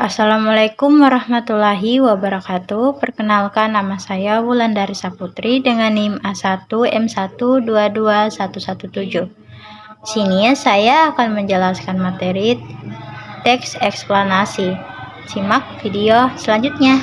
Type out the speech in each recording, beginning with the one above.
Assalamualaikum warahmatullahi wabarakatuh. Perkenalkan, nama saya Wulandari Saputri dengan NIM A1M1222117. Sini saya akan menjelaskan materi teks eksplanasi. Simak video selanjutnya.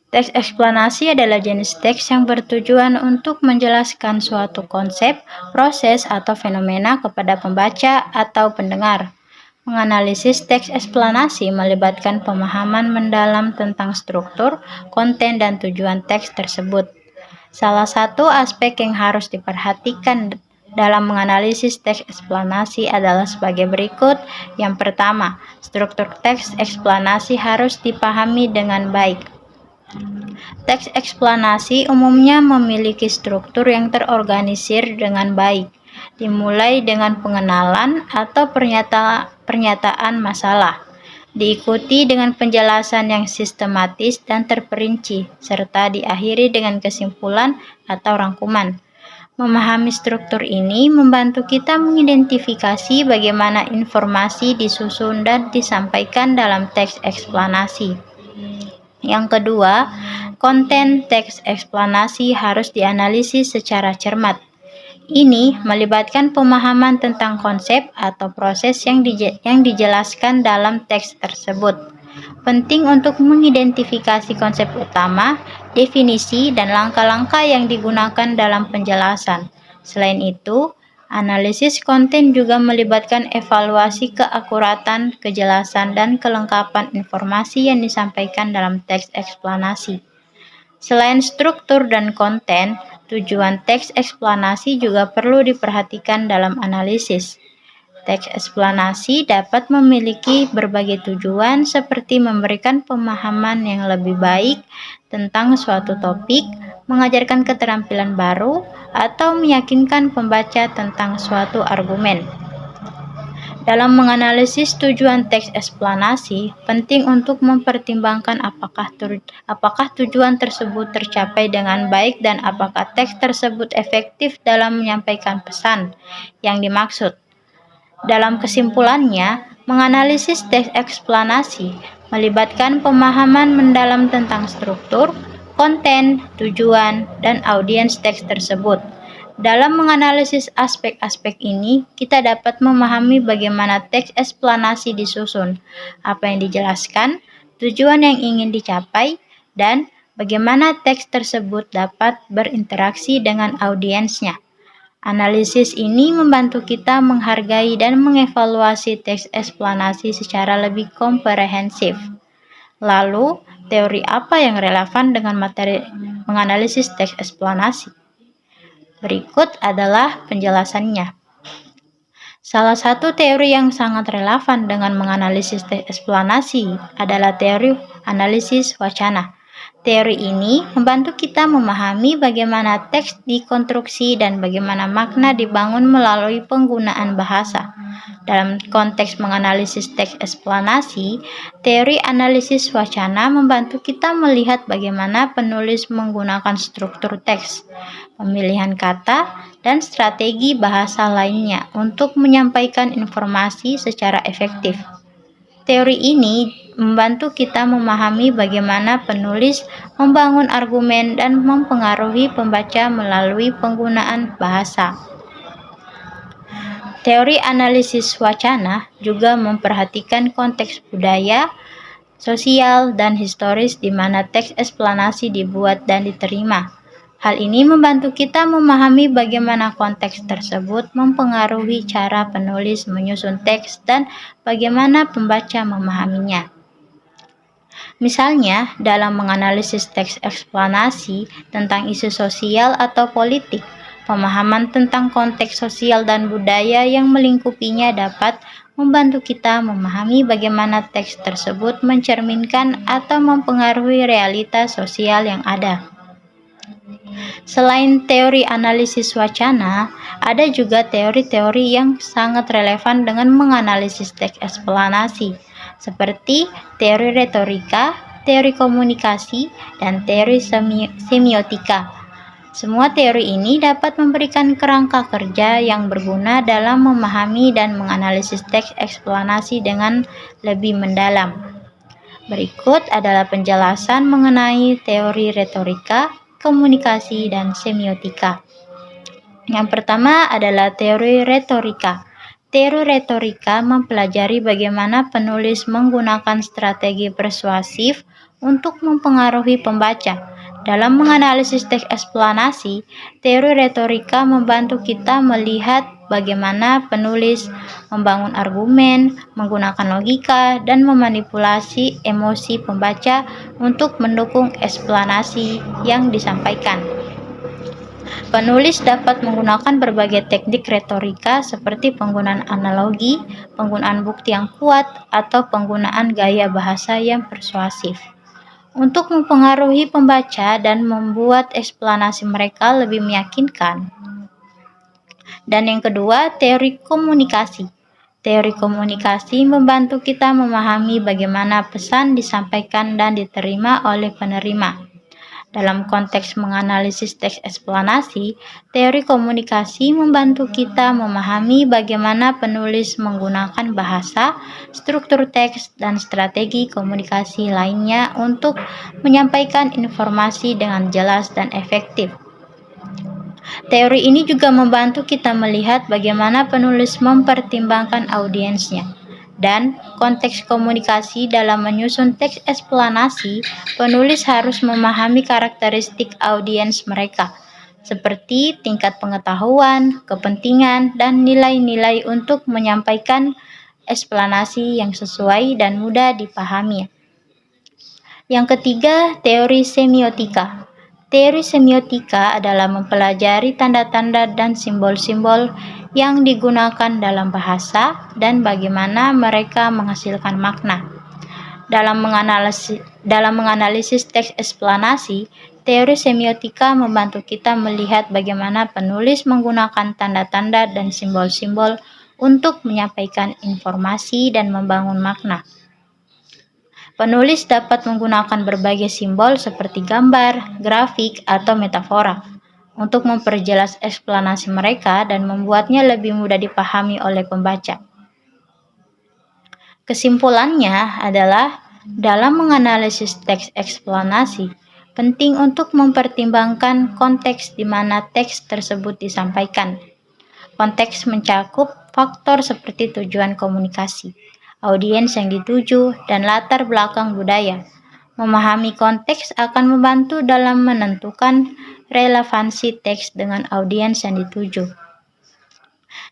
Teks eksplanasi adalah jenis teks yang bertujuan untuk menjelaskan suatu konsep, proses, atau fenomena kepada pembaca atau pendengar. Menganalisis teks eksplanasi melibatkan pemahaman mendalam tentang struktur, konten, dan tujuan teks tersebut. Salah satu aspek yang harus diperhatikan dalam menganalisis teks eksplanasi adalah sebagai berikut. Yang pertama, struktur teks eksplanasi harus dipahami dengan baik. Teks eksplanasi umumnya memiliki struktur yang terorganisir dengan baik, dimulai dengan pengenalan atau pernyataan masalah, diikuti dengan penjelasan yang sistematis dan terperinci, serta diakhiri dengan kesimpulan atau rangkuman. Memahami struktur ini membantu kita mengidentifikasi bagaimana informasi disusun dan disampaikan dalam teks eksplanasi. Yang kedua, konten teks eksplanasi harus dianalisis secara cermat. Ini melibatkan pemahaman tentang konsep atau proses yang dijelaskan dalam teks tersebut. Penting untuk mengidentifikasi konsep utama, definisi, dan langkah-langkah yang digunakan dalam penjelasan. Selain itu, analisis konten juga melibatkan evaluasi keakuratan, kejelasan, dan kelengkapan informasi yang disampaikan dalam teks eksplanasi. Selain struktur dan konten, tujuan teks eksplanasi juga perlu diperhatikan dalam analisis. Teks eksplanasi dapat memiliki berbagai tujuan seperti memberikan pemahaman yang lebih baik tentang suatu topik, mengajarkan keterampilan baru, atau meyakinkan pembaca tentang suatu argumen. Dalam menganalisis tujuan teks eksplanasi, penting untuk mempertimbangkan apakah tujuan tersebut tercapai dengan baik dan apakah teks tersebut efektif dalam menyampaikan pesan yang dimaksud. Dalam kesimpulannya, menganalisis teks eksplanasi melibatkan pemahaman mendalam tentang struktur, konten, tujuan, dan audiens teks tersebut. Dalam menganalisis aspek-aspek ini, kita dapat memahami bagaimana teks eksplanasi disusun, apa yang dijelaskan, tujuan yang ingin dicapai, dan bagaimana teks tersebut dapat berinteraksi dengan audiensnya. Analisis ini membantu kita menghargai dan mengevaluasi teks eksplanasi secara lebih komprehensif. Lalu, teori apa yang relevan dengan materi menganalisis teks eksplanasi? Berikut adalah penjelasannya. Salah satu teori yang sangat relevan dengan menganalisis teks eksplanasi adalah teori analisis wacana. Teori ini membantu kita memahami bagaimana teks dikonstruksi dan bagaimana makna dibangun melalui penggunaan bahasa. Dalam konteks menganalisis teks eksplanasi, teori analisis wacana membantu kita melihat bagaimana penulis menggunakan struktur teks, pemilihan kata, dan strategi bahasa lainnya untuk menyampaikan informasi secara efektif. Teori ini membantu kita memahami bagaimana penulis membangun argumen dan mempengaruhi pembaca melalui penggunaan bahasa. Teori analisis wacana juga memperhatikan konteks budaya, sosial, dan historis di mana teks eksplanasi dibuat dan diterima. Hal ini membantu kita memahami bagaimana konteks tersebut mempengaruhi cara penulis menyusun teks dan bagaimana pembaca memahaminya. Misalnya, dalam menganalisis teks eksplanasi tentang isu sosial atau politik, pemahaman tentang konteks sosial dan budaya yang melingkupinya dapat membantu kita memahami bagaimana teks tersebut mencerminkan atau mempengaruhi realitas sosial yang ada. Selain teori analisis wacana, ada juga teori-teori yang sangat relevan dengan menganalisis teks eksplanasi, seperti teori retorika, teori komunikasi, dan teori semiotika. Semua teori ini dapat memberikan kerangka kerja yang berguna dalam memahami dan menganalisis teks eksplanasi dengan lebih mendalam. Berikut adalah penjelasan mengenai teori retorika, komunikasi, dan semiotika. Yang pertama adalah teori retorika. Teori retorika mempelajari bagaimana penulis menggunakan strategi persuasif untuk mempengaruhi pembaca. Dalam menganalisis teks eksplanasi, teori retorika membantu kita melihat bagaimana penulis membangun argumen, menggunakan logika, dan memanipulasi emosi pembaca untuk mendukung eksplanasi yang disampaikan. Penulis dapat menggunakan berbagai teknik retorika seperti penggunaan analogi, penggunaan bukti yang kuat, atau penggunaan gaya bahasa yang persuasif untuk mempengaruhi pembaca dan membuat eksplanasi mereka lebih meyakinkan. Dan yang kedua, teori komunikasi. Teori komunikasi membantu kita memahami bagaimana pesan disampaikan dan diterima oleh penerima. Dalam konteks menganalisis teks eksplanasi, teori komunikasi membantu kita memahami bagaimana penulis menggunakan bahasa, struktur teks, dan strategi komunikasi lainnya untuk menyampaikan informasi dengan jelas dan efektif. Teori ini juga membantu kita melihat bagaimana penulis mempertimbangkan audiensnya. Dan konteks komunikasi dalam menyusun teks eksplanasi, penulis harus memahami karakteristik audiens mereka, seperti tingkat pengetahuan, kepentingan, dan nilai-nilai untuk menyampaikan eksplanasi yang sesuai dan mudah dipahami. Yang ketiga, teori semiotika. Teori semiotika adalah mempelajari tanda-tanda dan simbol-simbol yang digunakan dalam bahasa dan bagaimana mereka menghasilkan makna. Dalam menganalisis teks eksplanasi, teori semiotika membantu kita melihat bagaimana penulis menggunakan tanda-tanda dan simbol-simbol untuk menyampaikan informasi dan membangun makna. Penulis dapat menggunakan berbagai simbol seperti gambar, grafik, atau metafora untuk memperjelas eksplanasi mereka dan membuatnya lebih mudah dipahami oleh pembaca. Kesimpulannya adalah, dalam menganalisis teks eksplanasi, penting untuk mempertimbangkan konteks di mana teks tersebut disampaikan. Konteks mencakup faktor seperti tujuan komunikasi, audiens yang dituju, dan latar belakang budaya. Memahami konteks akan membantu dalam menentukan relevansi teks dengan audiens yang dituju.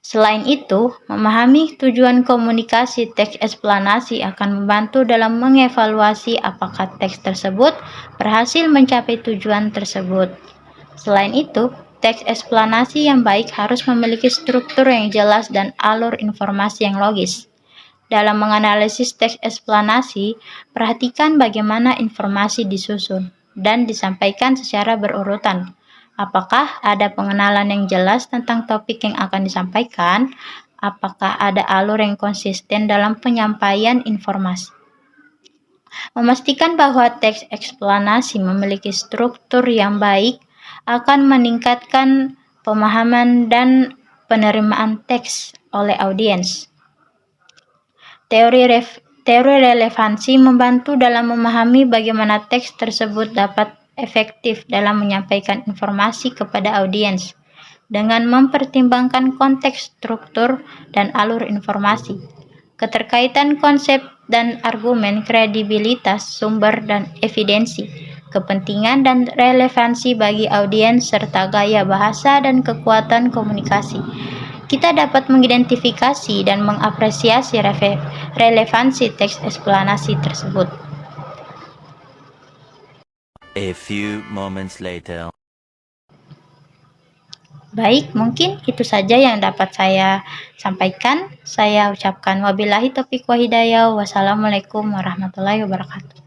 Selain itu, memahami tujuan komunikasi teks eksplanasi akan membantu dalam mengevaluasi apakah teks tersebut berhasil mencapai tujuan tersebut. Selain itu, teks eksplanasi yang baik harus memiliki struktur yang jelas dan alur informasi yang logis. Dalam menganalisis teks eksplanasi, perhatikan bagaimana informasi disusun dan disampaikan secara berurutan. Apakah ada pengenalan yang jelas tentang topik yang akan disampaikan? Apakah ada alur yang konsisten dalam penyampaian informasi? Memastikan bahwa teks eksplanasi memiliki struktur yang baik akan meningkatkan pemahaman dan penerimaan teks oleh audiens. Teori relevansi membantu dalam memahami bagaimana teks tersebut dapat efektif dalam menyampaikan informasi kepada audiens dengan mempertimbangkan konteks, struktur, dan alur informasi, keterkaitan konsep dan argumen, kredibilitas sumber dan evidensi, kepentingan dan relevansi bagi audiens, serta gaya bahasa dan kekuatan komunikasi. Kita dapat mengidentifikasi dan mengapresiasi relevansi teks eksplanasi tersebut. A few moments later. Baik, mungkin itu saja yang dapat saya sampaikan. Saya ucapkan wabillahi taufiq wa hidayah. Wassalamualaikum warahmatullahi wabarakatuh.